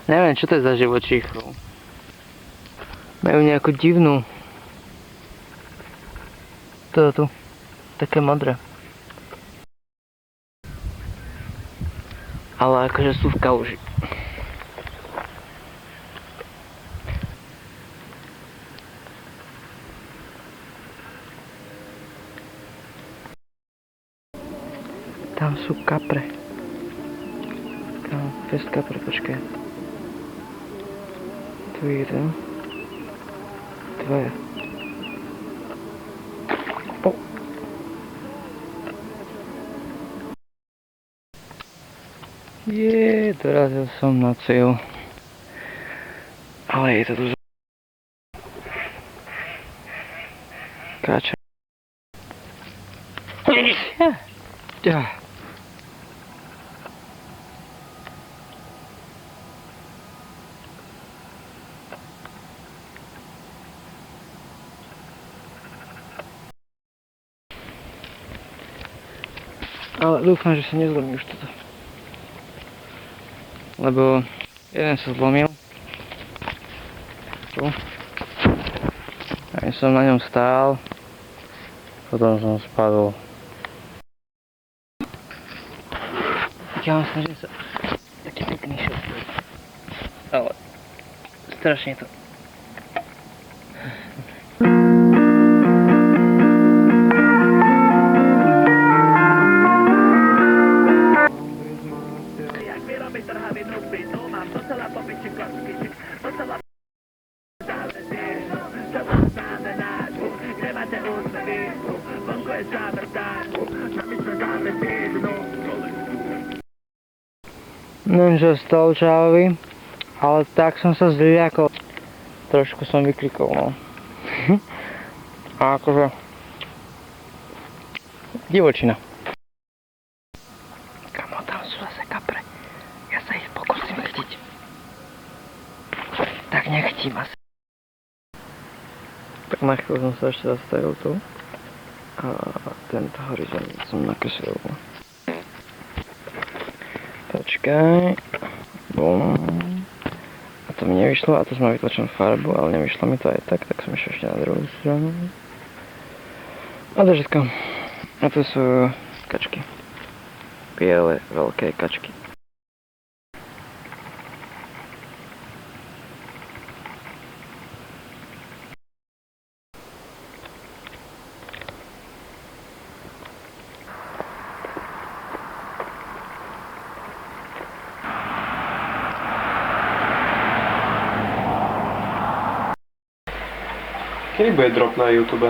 Neviem, čo to je za živočíchu. Majú nejakú divnú... Toto tu. Také modré. Ale akože sú v kaluži. Tam sú kapre. Tam, fest kapre, počkaj. Tu je jeden. Dvaja. Dorazil som na cieľ. Ale je to tu... Káča. Ale dúfam, že sa nezlomí už toto. Lebo jeden sa zlomil. Tu. A ja som na ňom stál. Potom som spadol. Ja vám snažím sa... Taký pekný šot. Ale... strašne to... Neviem, čo stalo Čávovi, ale tak som sa zľakol. Trošku som vyklikol, no. A akože... divočina. Kamo, tam sú zase kapre. Ja sa ich pokúsim chytiť. Tak nechcím asi. Tak na chvíľu som sa ešte zastavil tu. A tento horizont som nakreslil. Počkaj. Bum. A to mi nevyšlo, a to som vytlačil farbu, ale nevyšlo mi to aj tak, tak som išiel ešte na druhú stranu. A to všetko. A tu sú kačky. Biele, veľké kačky. Kedy bude drop na YouTube?